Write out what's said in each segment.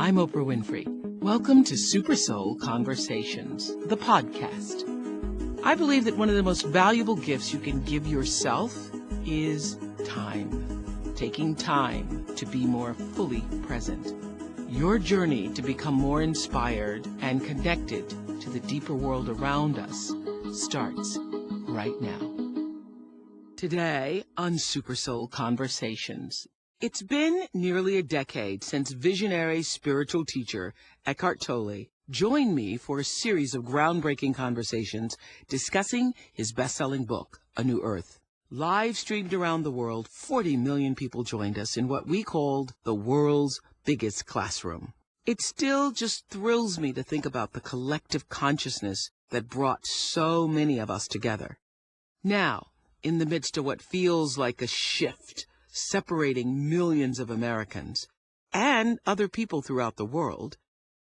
I'm Oprah Winfrey. Welcome to Super Soul Conversations, the podcast. I believe that one of the most valuable gifts you can give yourself is time. Taking time to be more fully present. Your journey to become more inspired and connected to the deeper world around us starts right now. Today on Super Soul Conversations, it's been nearly a decade since visionary spiritual teacher Eckhart Tolle joined me for a series of groundbreaking conversations discussing his best-selling book, A New Earth. Live streamed around the world, 40 million people joined us in what we called the world's biggest classroom. It still just thrills me to think about the collective consciousness that brought so many of us together. Now, in the midst of what feels like a shift separating millions of Americans and other people throughout the world,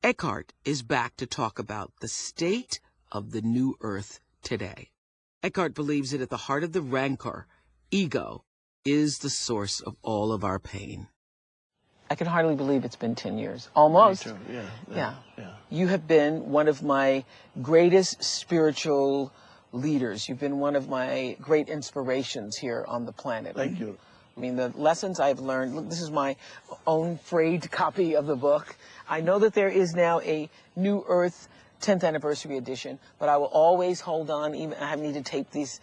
Eckhart is back to talk about the state of the new earth today. Eckhart believes that at the heart of the rancor, ego, is the source of all of our pain. I can hardly believe it's been 10 years. Almost. Me too. Yeah. You have been one of my greatest spiritual leaders. You've been one of my great inspirations here on the planet. Thank you. I mean, the lessons I've learned, look, this is my own frayed copy of the book. I know that there is now a New Earth 10th anniversary edition, but I will always hold on, even I need to tape these,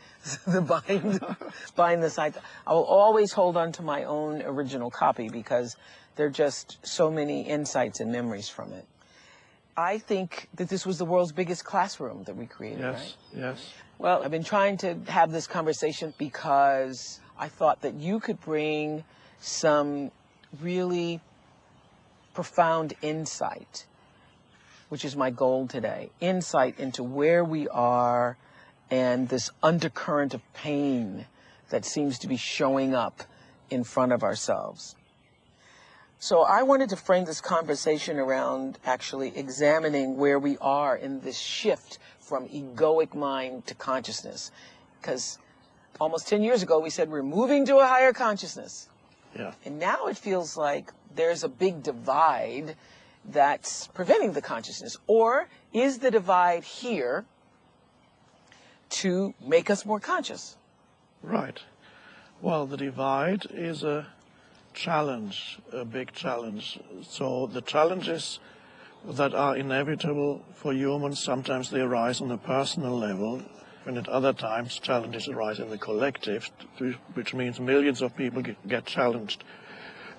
the bind the side. I will always hold on to my own original copy because there are just so many insights and memories from it. I think that this was the world's biggest classroom that we created, right? Yes. Well, I've been trying to have this conversation because I thought that you could bring some really profound insight, which is my goal today, insight into where we are and this undercurrent of pain that seems to be showing up in front of ourselves. So I wanted to frame this conversation around actually examining where we are in this shift from egoic mind to consciousness. Because almost 10 years ago, we said we're moving to a higher consciousness. Yeah. And now it feels like there's a big divide that's preventing the consciousness. Or is the divide here to make us more conscious? Right. Well, the divide is a challenge, a big challenge. So the challenges that are inevitable for humans, sometimes they arise on a personal level, and at other times challenges arise in the collective, which means millions of people get challenged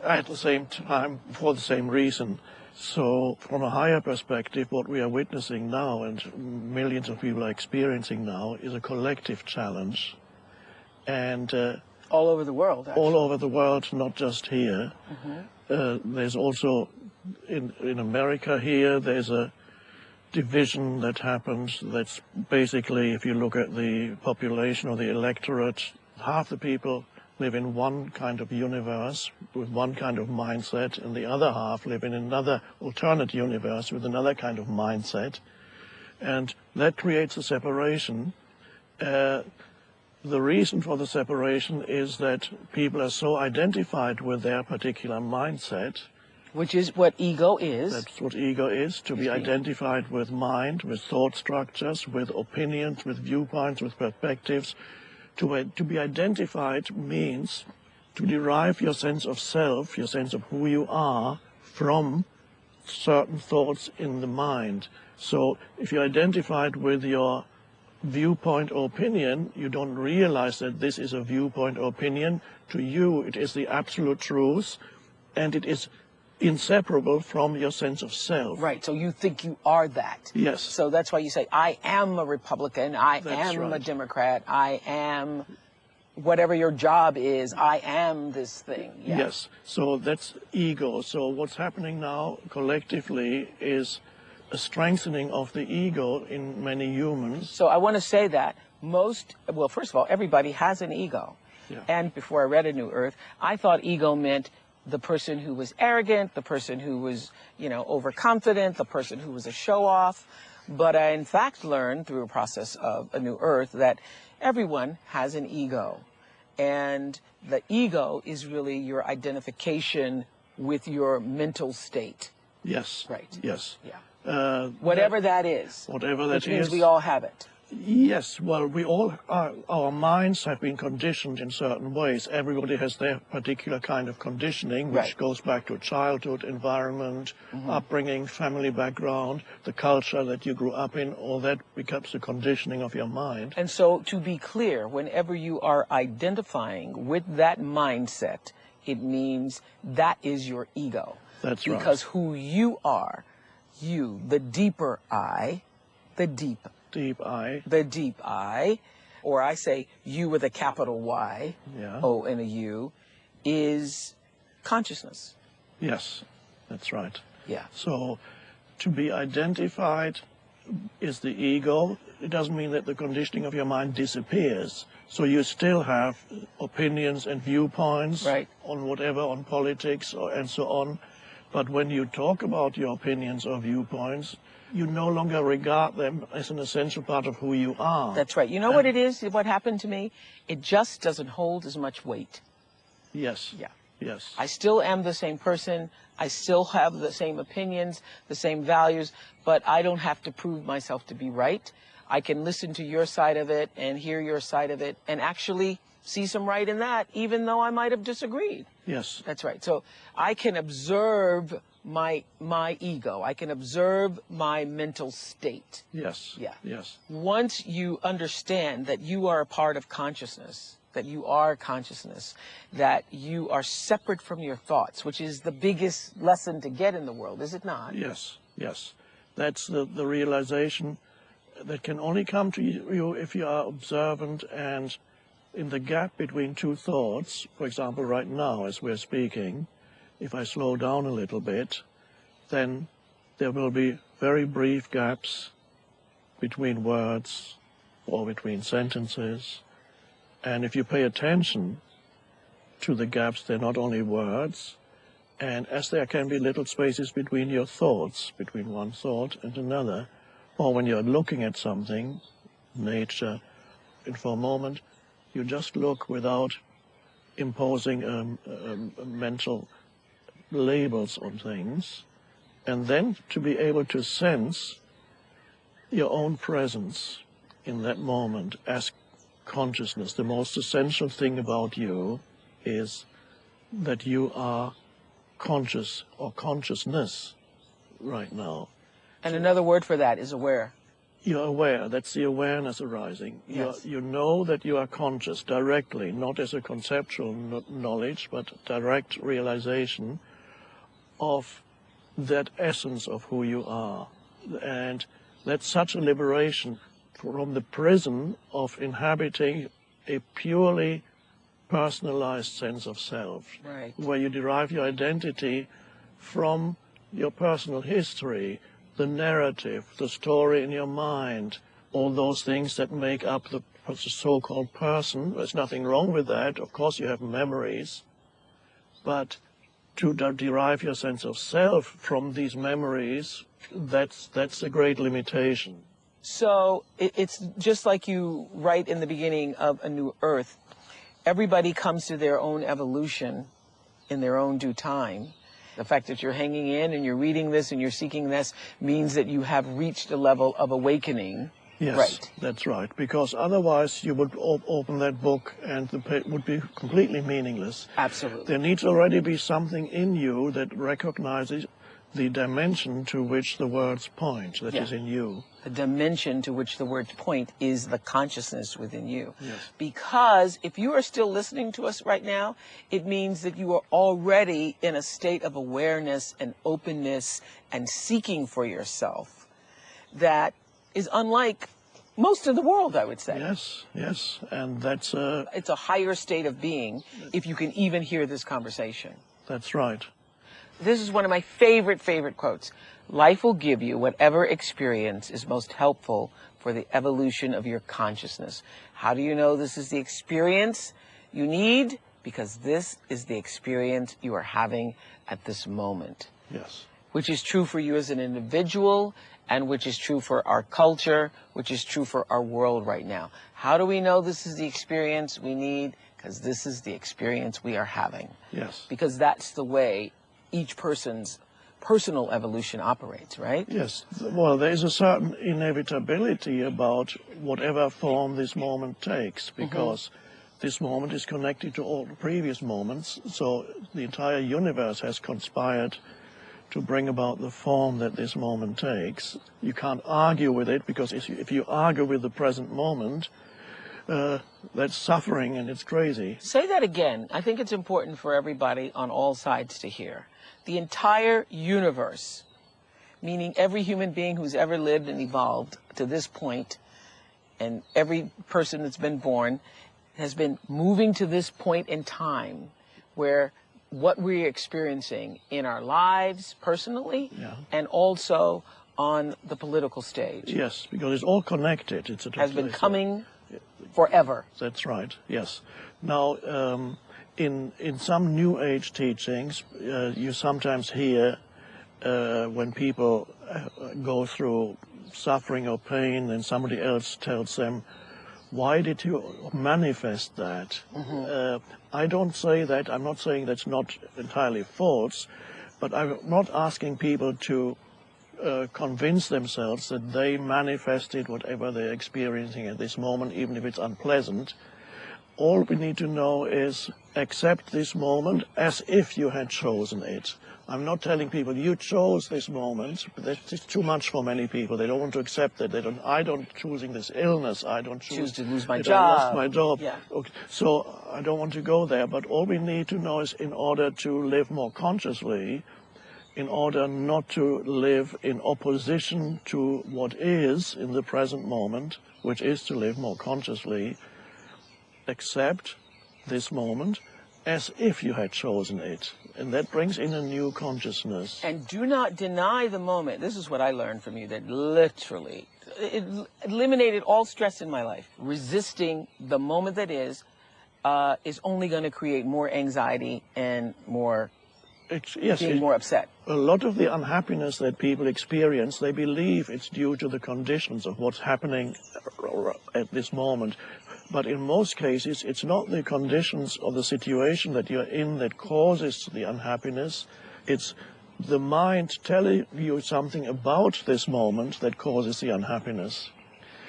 at the same time for the same reason. So from a higher perspective, what we are witnessing now and millions of people are experiencing now is a collective challenge. And all over the world, actually. All over the world, not just here. Mm-hmm. There's also, in America here, there's a division that happens that's basically, if you look at the population or the electorate, half the people live in one kind of universe with one kind of mindset, and the other half live in another alternate universe with another kind of mindset. And that creates a separation. The reason for the separation is that people are so identified with their particular mindset. Which is what ego is. That's what ego is, to be identified with mind, with thought structures, with opinions, with viewpoints, with perspectives. To be identified means to derive your sense of self, your sense of who you are, from certain thoughts in the mind. So if you're identified with your viewpoint or opinion, you don't realize that this is a viewpoint or opinion. To you, it is the absolute truth, and it is inseparable from your sense of self. Right, so you think you are that. Yes. So that's why you say, I am a Republican, I am a Democrat, I am whatever your job is, I am this thing. Yeah. Yes, so that's ego. So what's happening now collectively is a strengthening of the ego in many humans. So I want to say that well, first of all, everybody has an ego. Yeah. And before I read A New Earth, I thought ego meant the person who was arrogant, the person who was, overconfident, the person who was a show-off. But I, in fact, learned through a process of A New Earth that everyone has an ego. And the ego is really your identification with your mental state. Yes. Right. Yes. Yeah. Whatever that is. Whatever that which means is. we all have it. Yes, well, we all are, our minds have been conditioned in certain ways. Everybody has their particular kind of conditioning, which goes back to childhood, environment, upbringing, family background, the culture that you grew up in. All that becomes the conditioning of your mind. And so, to be clear, whenever you are identifying with that mindset, it means that is your ego. That's right. Because who you are, you, the deeper I, the deep I. The deep I, or I say you with a capital Y, O and a U, is consciousness. Yes, that's right. Yeah. So to be identified is the ego. It doesn't mean that the conditioning of your mind disappears. So you still have opinions and viewpoints on whatever, on politics and so on. But when you talk about your opinions or viewpoints, you no longer regard them as an essential part of who you are. That's right. You know what it is? What happened to me? It just doesn't hold as much weight. Yes. Yeah. Yes. I still am the same person. I still have the same opinions, the same values, but I don't have to prove myself to be right. I can listen to your side of it and hear your side of it and actually see some right in that, even though I might have disagreed. Yes. That's right. So I can observe my ego. I can observe my mental state. Yes. Yeah. Yes. Once you understand that you are a part of consciousness, that you are consciousness, that you are separate from your thoughts, which is the biggest lesson to get in the world, is it not? Yes. Yes. That's the realization that can only come to you if you are observant, and in the gap between two thoughts, for example, right now as we're speaking, if I slow down a little bit, then there will be very brief gaps between words or between sentences. And if you pay attention to the gaps, they're not only words, and as there can be little spaces between your thoughts, between one thought and another, or when you're looking at something, nature, and for a moment, you just look without imposing mental labels on things, and then to be able to sense your own presence in that moment as consciousness. The most essential thing about you is that you are conscious or consciousness right now. And another word for that is aware. You're aware. That's the awareness arising. Yes. You know that you are conscious directly, not as a conceptual knowledge, but direct realization of that essence of who you are. And that's such a liberation from the prison of inhabiting a purely personalized sense of self, where you derive your identity from your personal history, the narrative, the story in your mind, all those things that make up the so-called person. There's nothing wrong with that. Of course, you have memories, but to derive your sense of self from these memories, that's a great limitation. So it's just like you write in the beginning of A New Earth. Everybody comes to their own evolution in their own due time. The fact that you're hanging in and you're reading this and you're seeking this means that you have reached a level of awakening. Yes, right. That's right. Because otherwise you would open that book and the page would be completely meaningless. Absolutely. There needs already be something in you that recognizes the dimension to which the words point, that is in you. The dimension to which the words point is the consciousness within you. Yes. Because if you are still listening to us right now, it means that you are already in a state of awareness and openness and seeking for yourself that is unlike most of the world, I would say. Yes, yes. And that's it's a higher state of being if you can even hear this conversation. That's right. This is one of my favorite quotes. Life will give you whatever experience is most helpful for the evolution of your consciousness. How do you know this is the experience you need? Because this is the experience you are having at this moment. Yes. Which is true for you as an individual, and which is true for our culture, which is true for our world right now. How do we know this is the experience we need? Because this is the experience we are having. Yes. Because that's the way each person's personal evolution operates, right? Yes. Well, there is a certain inevitability about whatever form this moment takes, because this moment is connected to all the previous moments, so the entire universe has conspired to bring about the form that this moment takes. You can't argue with it, because if you argue with the present moment, that's suffering and it's crazy. Say that again. I think it's important for everybody on all sides to hear. The entire universe, meaning every human being who's ever lived and evolved to this point, and every person that's been born, has been moving to this point in time where what we're experiencing in our lives personally and also on the political stage. Yes, because it's all connected. Has been coming forever. That's right, yes. Now, in some New Age teachings, you sometimes hear when people go through suffering or pain, and somebody else tells them, why did you manifest that? I don't say that. I'm not saying that's not entirely false, but I'm not asking people to convince themselves that they manifested whatever they're experiencing at this moment, even if it's unpleasant. All we need to know is accept this moment as if you had chosen it. I'm not telling people you chose this moment, but that's too much for many people. They don't want to accept that. I don't choosing this illness. I don't choose to lose my that job. I lost my job. Yeah. Okay. So I don't want to go there. But all we need to know is, in order to live more consciously, in order not to live in opposition to what is in the present moment, which is to live more consciously, accept this moment as if you had chosen it. And that brings in a new consciousness. And do not deny the moment. This is what I learned from you, that literally it eliminated all stress in my life. Resisting the moment that is only going to create more anxiety and more being more upset. A lot of the unhappiness that people experience, they believe it's due to the conditions of what's happening at this moment. But in most cases, it's not the conditions of the situation that you're in that causes the unhappiness. It's the mind telling you something about this moment that causes the unhappiness.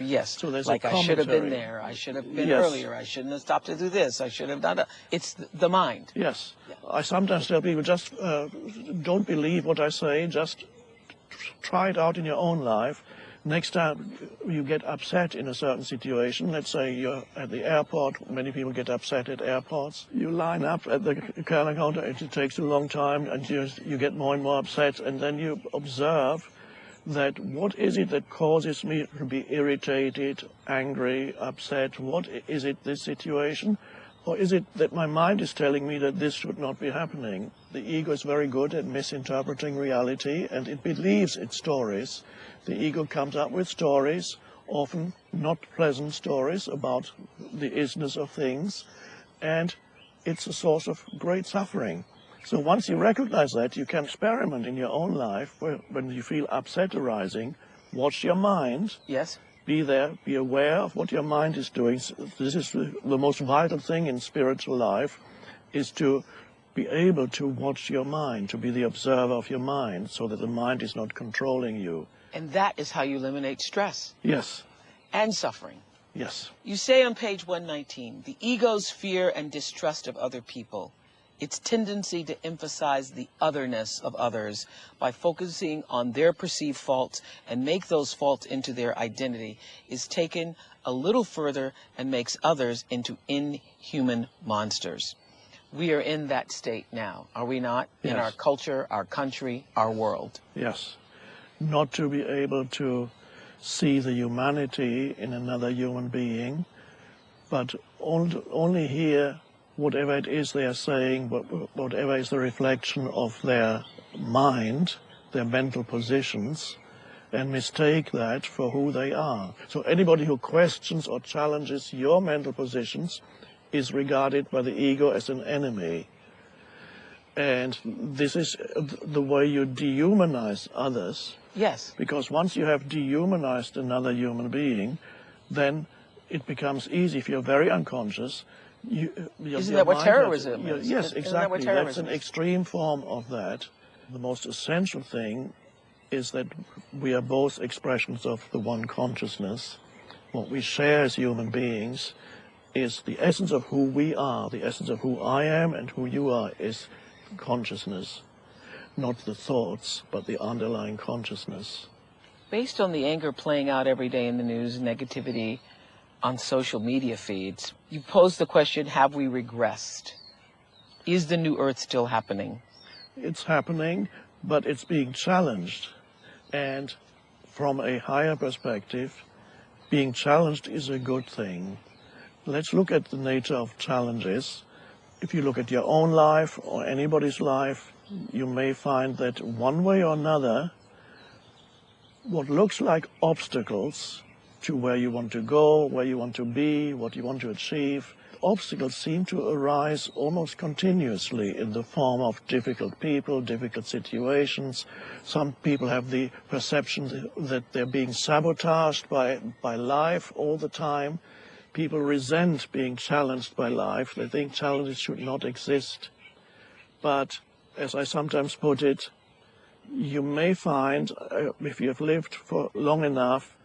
Yes, so like I should have been there, I should have been earlier, I shouldn't have stopped to do this, I should have done that. It's the mind. Yes. Yeah. I sometimes tell people, just don't believe what I say, just try it out in your own life. Next time you get upset in a certain situation, let's say you're at the airport, many people get upset at airports. You line up at the counter, it takes a long time, and you get more and more upset, and then you observe that what is it that causes me to be irritated, angry, upset? What is it, this situation? Or is it that my mind is telling me that this should not be happening? The ego is very good at misinterpreting reality, and it believes its stories. The ego comes up with stories, often not pleasant stories about the isness of things, and it's a source of great suffering. So once you recognize that, you can experiment in your own life when you feel upset arising. Watch your mind. Yes. Be there, be aware of what your mind is doing. This is the most vital thing in spiritual life, is to be able to watch your mind, to be the observer of your mind, so that the mind is not controlling you. And that is how you eliminate stress. Yes. And suffering. Yes. You say on page 119, the ego's fear and distrust of other people, its tendency to emphasize the otherness of others by focusing on their perceived faults and make those faults into their identity, is taken a little further and makes others into inhuman monsters. We are in that state now, are we not? Yes. In our culture, our country, our world. Yes. Not to be able to see the humanity in another human being, but only hear whatever it is they are saying, whatever is the reflection of their mind, their mental positions, and mistake that for who they are. So anybody who questions or challenges your mental positions is regarded by the ego as an enemy. And this is the way you dehumanize others. Yes. Because once you have dehumanized another human being, then it becomes easy. If you're very unconscious, isn't that what terrorism is? Yes, exactly. That's an extreme form of that. The most essential thing is that we are both expressions of the one consciousness. What we share as human beings is the essence of who we are, the essence of who I am and who you are is consciousness. Not the thoughts, but the underlying consciousness. Based on the anger playing out every day in the news, negativity on social media feeds, you pose the question, have we regressed? Is the new earth still happening? It's happening, but it's being challenged. And from a higher perspective, being challenged is a good thing. Let's look at the nature of challenges. If you look at your own life or anybody's life, you may find that one way or another, what looks like obstacles to where you want to go, where you want to be, what you want to achieve, obstacles seem to arise almost continuously in the form of difficult people, difficult situations. Some people have the perception that they're being sabotaged by life all the time. People resent being challenged by life. They think challenges should not exist. But as I sometimes put it, you may find, if you have lived for long enough,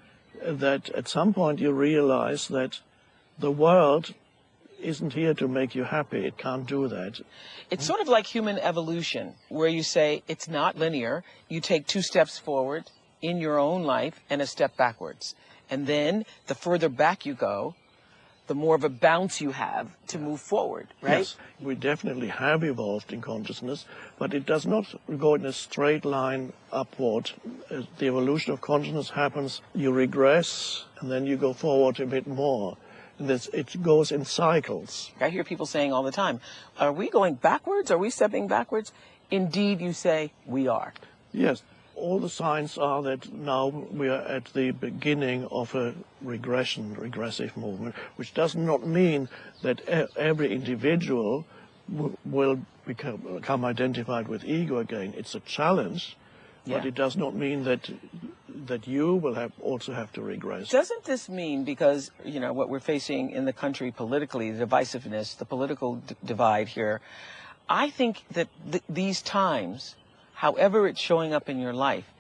that at some point you realize that the world isn't here to make you happy. It can't do that. It's sort of like human evolution, where you say it's not linear. You take 2 steps forward in your own life and a step backwards. And then the further back you go, the more of a bounce you have to move forward, right? Yes, we definitely have evolved in consciousness, but it does not go in a straight line upward. As the evolution of consciousness happens, you regress, and then you go forward a bit more. And it goes in cycles. I hear people saying all the time, are we going backwards? Are we stepping backwards? Indeed, you say, we are. Yes. All the signs are that now we are at the beginning of a regressive movement, which does not mean that every individual will become identified with ego again. It's a challenge, but it does not mean that you will also have to regress. Doesn't this mean, because, you know, what we're facing in the country politically, the divisiveness, the political divide here, I think that these times, however it's showing up in your life,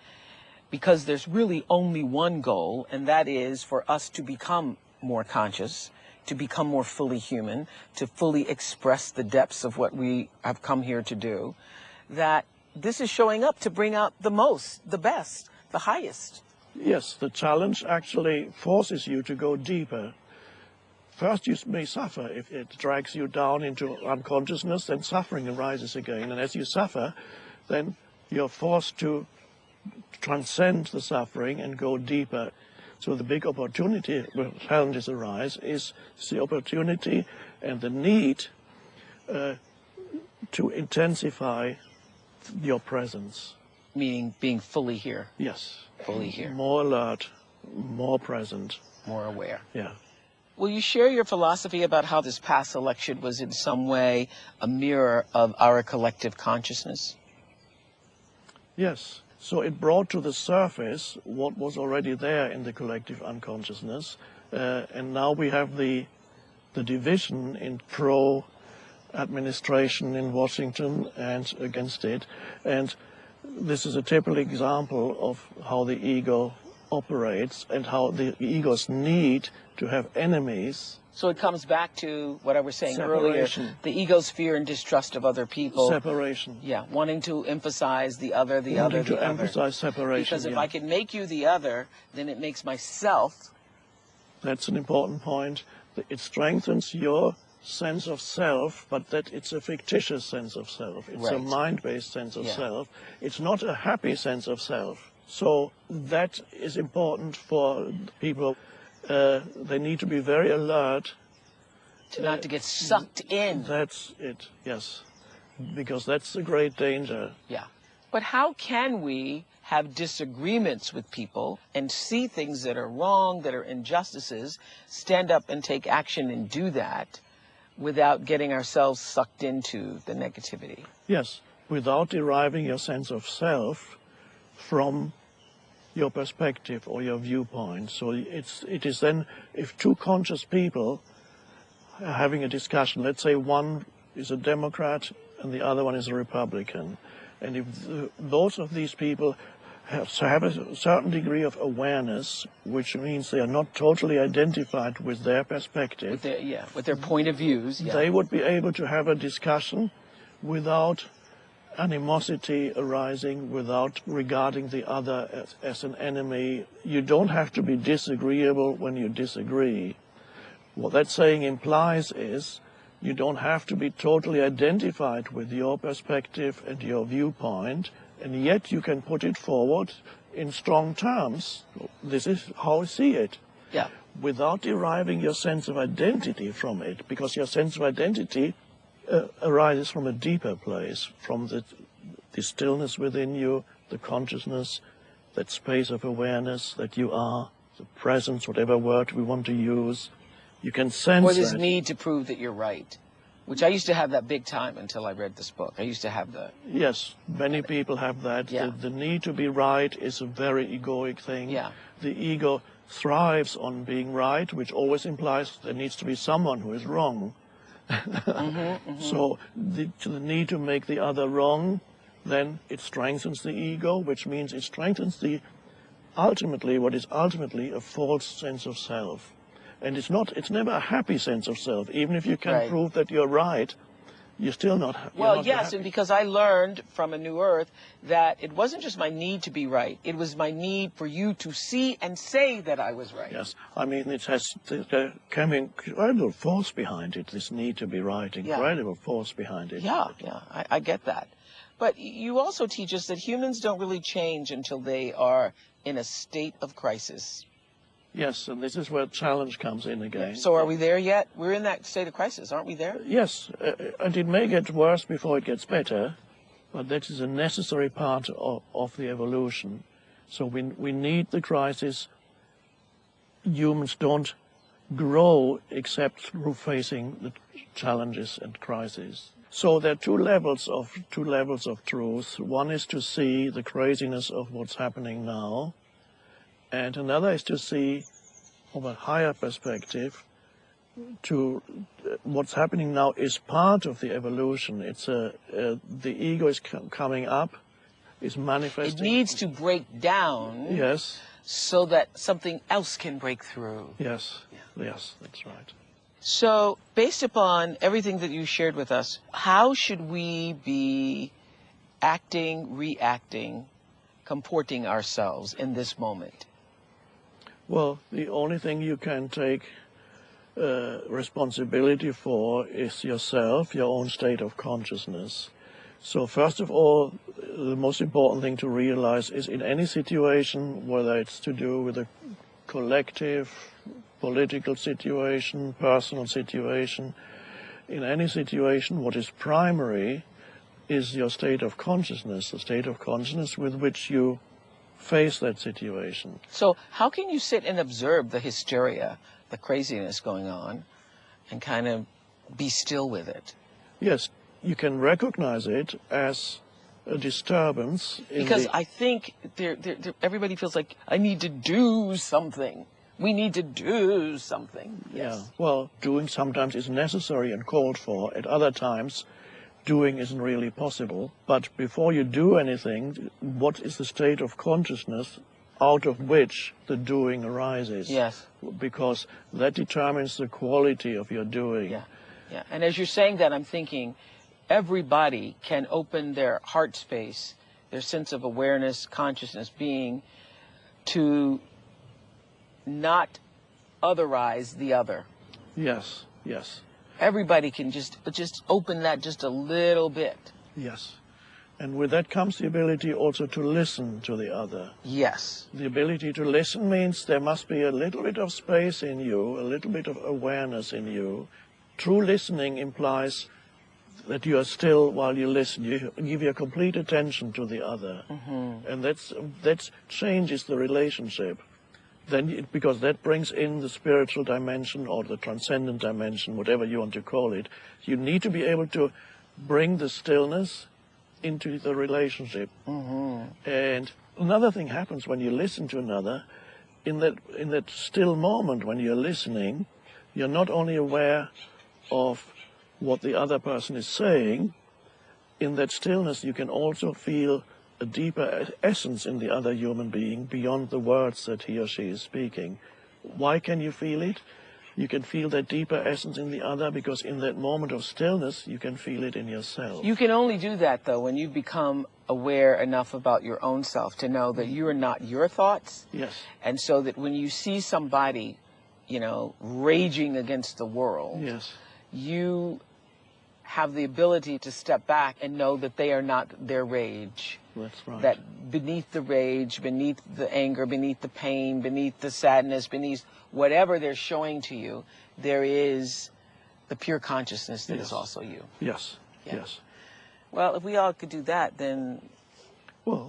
because there's really only one goal, and that is for us to become more conscious, to become more fully human, to fully express the depths of what we have come here to do, that this is showing up to bring out the most, the best, the highest. Yes, the challenge actually forces you to go deeper. First, you may suffer. If it drags you down into unconsciousness, then suffering arises again. And as you suffer, then you're forced to transcend the suffering and go deeper. So the big opportunity when challenges arise is the opportunity and the need to intensify your presence. Meaning being fully here. Yes. Fully here. More alert, more present. More aware. Yeah. Will you share your philosophy about how this past election was in some way a mirror of our collective consciousness? Yes. So it brought to the surface what was already there in the collective unconsciousness. And now we have the division in pro-administration in Washington and against it. And this is a typical example of how the ego operates and how the ego's need to have enemies. So it comes back to what I was saying Separation. earlier, the ego's fear and distrust of other people. Separation. Yeah, wanting to emphasize the other, the other, Wanting the to other. emphasize separation. Because if I can make you the other, then it makes myself. That's an important point. It strengthens your sense of self, but that it's a fictitious sense of self. It's a mind-based sense of self. It's not a happy sense of self. So that is important for people. They need to be very alert. Not to get sucked in. That's it, yes. Because that's the great danger. Yeah. But how can we have disagreements with people and see things that are wrong, that are injustices, stand up and take action and do that without getting ourselves sucked into the negativity? Yes, without deriving your sense of self from your perspective or your viewpoint. So it is then, if two conscious people are having a discussion, let's say one is a Democrat and the other one is a Republican, And if both of these people have a certain degree of awareness, which means they are not totally identified with their perspective, with their point of views, they would be able to have a discussion without animosity arising, without regarding the other as an enemy. You don't have to be disagreeable when you disagree. What that saying implies is you don't have to be totally identified with your perspective and your viewpoint, and yet you can put it forward in strong terms. This is how I see it. Yeah. Without deriving your sense of identity from it, because your sense of identity arises from a deeper place, from the stillness within you, the consciousness, that space of awareness that you are, the presence, whatever word we want to use. You can sense or this that. need to prove that you're right, which I used to have that big time until I read this book. I used to have the... Yes, many people have that. Yeah. The need to be right is a very egoic thing. Yeah. The ego thrives on being right, which always implies there needs to be someone who is wrong. So the need to make the other wrong, then it strengthens the ego, which means it strengthens what is ultimately a false sense of self. And it's never a happy sense of self. Even if you can prove that you're right, you're still not happy. Well, yes, and because I learned from A New Earth that it wasn't just my need to be right. It was my need for you to see and say that I was right. Yes, I mean, there can be incredible force behind it, this need to be right, incredible force behind it. Yeah, I get that. But you also teach us that humans don't really change until they are in a state of crisis. Yes, and this is where challenge comes in again. So are we there yet? We're in that state of crisis, aren't we there? Yes, and it may get worse before it gets better, but that is a necessary part of the evolution. So we need the crisis. Humans don't grow except through facing the challenges and crises. So there are two levels of truth. One is to see the craziness of what's happening now, and another is to see, from a higher perspective, to what's happening now is part of the evolution. It's the ego is coming up, is manifesting. It needs to break down. Yes. So that something else can break through. Yes. Yeah. Yes, that's right. So, based upon everything that you shared with us, how should we be acting, reacting, comporting ourselves in this moment? Well, the only thing you can take responsibility for is yourself, your own state of consciousness. So first of all, the most important thing to realize is in any situation, whether it's to do with a collective, political situation, personal situation, in any situation, what is primary is your state of consciousness, the state of consciousness with which you face that situation. So how can you sit and observe the hysteria, the craziness going on, and kind of be still with it? Yes, you can recognize it as a disturbance. Because I think everybody feels like, I need to do something. We need to do something. Yes. Yeah, well, doing sometimes is necessary and called for. At other times, doing isn't really possible. But before you do anything, what is the state of consciousness out of which the doing arises? Yes. Because that determines the quality of your doing. Yeah, yeah. And as you're saying that, I'm thinking everybody can open their heart space, their sense of awareness, consciousness, being, to not otherize the other. Yes, yes. Everybody can just open that just a little bit. Yes. And with that comes the ability also to listen to the other. Yes. The ability to listen means there must be a little bit of space in you, a little bit of awareness in you. True listening implies that you are still while you listen. You give your complete attention to the other. And that changes the relationship. Then, because that brings in the spiritual dimension or the transcendent dimension, whatever you want to call it. You need to be able to bring the stillness into the relationship. And another thing happens when you listen to another. In that still moment when you're listening, you're not only aware of what the other person is saying, in that stillness you can also feel a deeper essence in the other human being beyond the words that he or she is speaking. Why can you feel it? You can feel that deeper essence in the other because in that moment of stillness you can feel it in yourself. You can only do that, though, when you become aware enough about your own self to know that you are not your thoughts. Yes. And so that when you see somebody, you know, raging against the world, Yes. you have the ability to step back and know that they are not their rage. That's right. That beneath the rage, beneath the anger, beneath the pain, beneath the sadness, beneath whatever they're showing to you, there is the pure consciousness that is also you. Yes. Yeah. Yes. Well, if we all could do that, then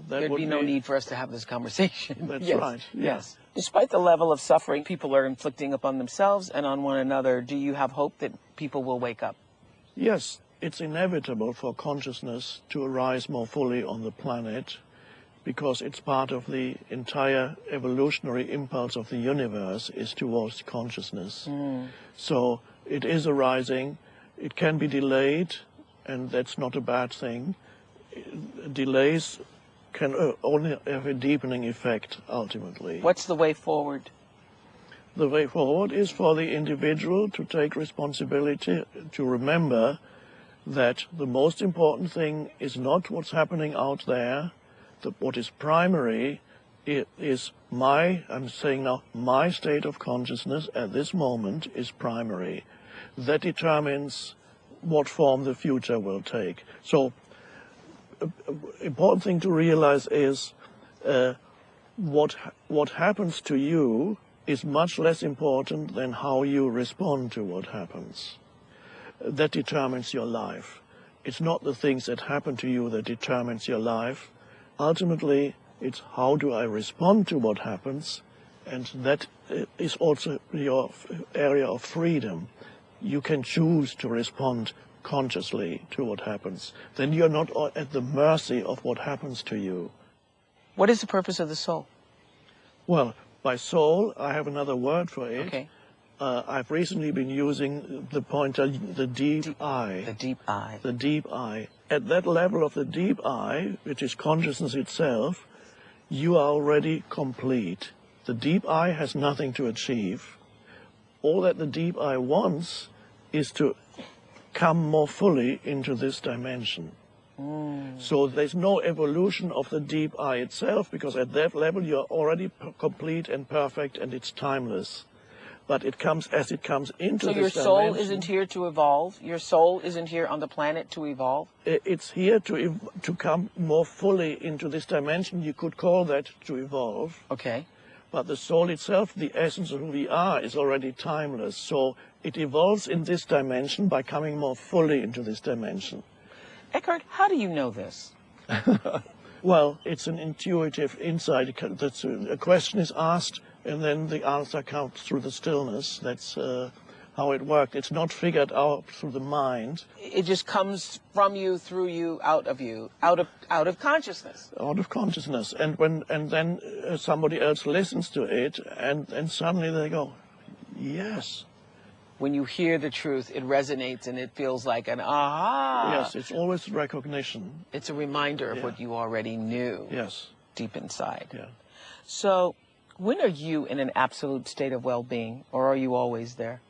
there'd be no need for us to have this conversation. That's Yes. right. Yeah. Yes. Despite the level of suffering people are inflicting upon themselves and on one another, do you have hope that people will wake up? Yes, it's inevitable for consciousness to arise more fully on the planet because it's part of the entire evolutionary impulse of the universe is towards consciousness. So it is arising. It can be delayed, and that's not a bad thing. Delays can only have a deepening effect ultimately. What's the way forward? The way forward is for the individual to take responsibility, to remember that the most important thing is not what's happening out there. What is primary is I'm saying now, my state of consciousness at this moment is primary. That determines what form the future will take. So, important thing to realize is what happens to you is much less important than how you respond to what happens. That determines your life. It's not the things that happen to you that determines your life. Ultimately, it's how do I respond to what happens, and that is also your area of freedom. You can choose to respond consciously to what happens. Then you're not at the mercy of what happens to you. What is the purpose of the soul? Well, by soul, I have another word for it. Okay. I've recently been using the pointer, the deep I. The deep I. The deep I. At that level of the deep I, which is consciousness itself, you are already complete. The deep I has nothing to achieve. All that the deep I wants is to come more fully into this dimension. So there's no evolution of the deep I itself, because at that level you're already complete and perfect and it's timeless. But it comes as it comes into this dimension. So your soul isn't here to evolve? Your soul isn't here on the planet to evolve? It's here to come more fully into this dimension. You could call that to evolve. Okay. But the soul itself, the essence of who we are, is already timeless. So it evolves in this dimension by coming more fully into this dimension. Eckhart, how do you know this? Well, it's an intuitive insight. A question is asked, and then the answer comes through the stillness. That's how it worked. It's not figured out through the mind. It just comes from you, through you, out of out of consciousness. Out of consciousness. And then somebody else listens to it, and suddenly they go, yes. When you hear the truth, it resonates and it feels like an aha. Yes, it's always recognition. It's a reminder of what you already knew. Yes. Deep inside. Yeah. So, when are you in an absolute state of well-being, or are you always there?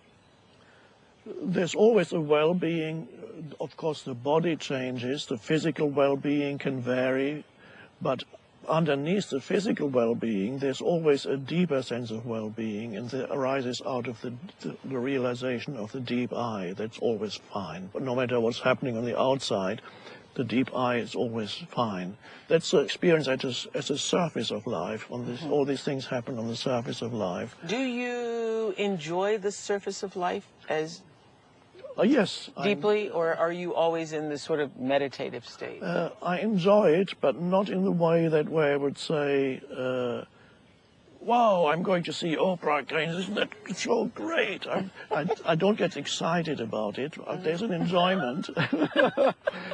There's always a well-being. Of course, the body changes. The physical well-being can vary. But underneath the physical well-being, there's always a deeper sense of well-being, and that arises out of the realization of the deep I. That's always fine. But no matter what's happening on the outside, the deep I is always fine. That's the experience as a surface of life. All these things happen on the surface of life. Do you enjoy the surface of life as Yes. deeply, or are you always in this sort of meditative state? I enjoy it, but not in the way where I would say, wow, I'm going to see Oprah again. Isn't that so great? I don't get excited about it. There's an enjoyment.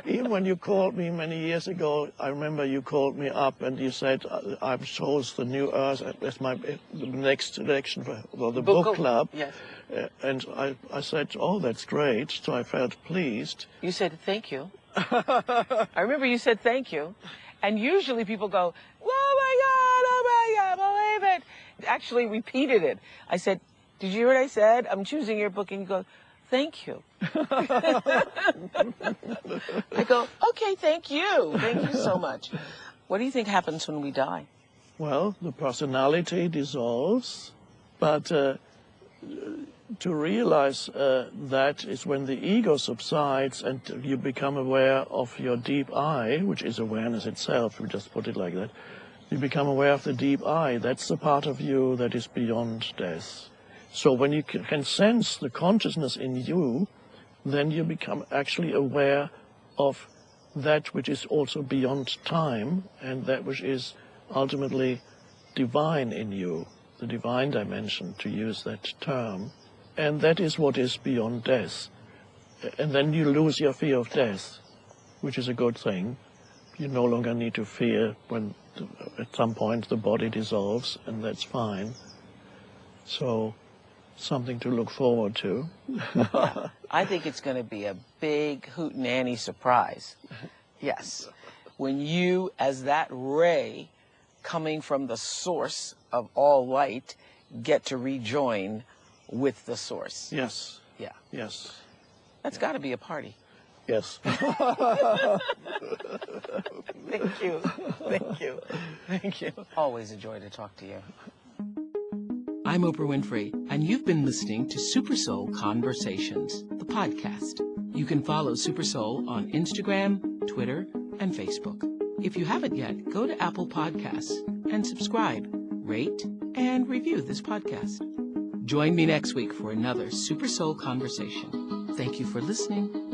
Even when you called me many years ago, I remember you called me up and you said, I've chose the New Earth as the next election for the book club. Yes. And I said, oh, that's great. So I felt pleased. You said, thank you. I remember you said thank you. And usually people go, oh my God, believe it. Actually repeated it. I said, did you hear what I said? I'm choosing your book. And you go, thank you. I go, okay, thank you. Thank you so much. What do you think happens when we die? Well, the personality dissolves, but to realize that is when the ego subsides and you become aware of your deep I, which is awareness itself, we just put it like that. You become aware of the deep I. That's the part of you that is beyond death. So when you can sense the consciousness in you, then you become actually aware of that which is also beyond time and that which is ultimately divine in you, the divine dimension, to use that term. And that is what is beyond death. And then you lose your fear of death, which is a good thing. You no longer need to fear when at some point the body dissolves, and that's fine. So, something to look forward to. Yeah. I think it's going to be a big hootenanny surprise. Yes. When you, as that ray coming from the source of all light, get to rejoin with the source. Yes. Yeah. Yes. That's got to be a party. Yes. Thank you. Thank you. Thank you. Always a joy to talk to you. I'm Oprah Winfrey, and you've been listening to Super Soul Conversations, the podcast. You can follow Super Soul on Instagram, Twitter, and Facebook. If you haven't yet, go to Apple Podcasts and subscribe, rate, and review this podcast. Join me next week for another Super Soul Conversation. Thank you for listening.